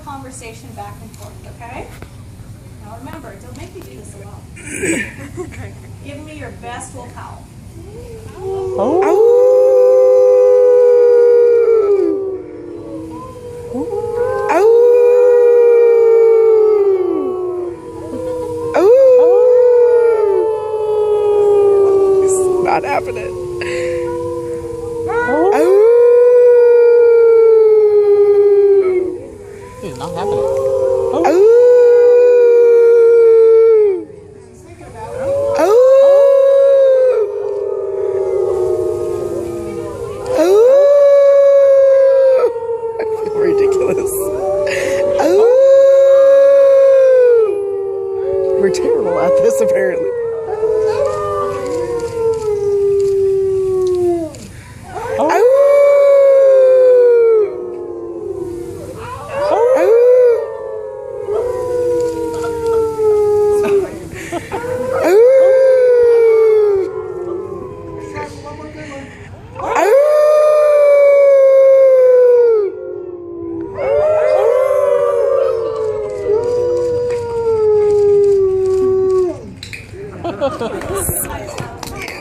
conversation back and forth, okay? Now remember, don't make me do this alone. Give me your best wolf howl. Oh.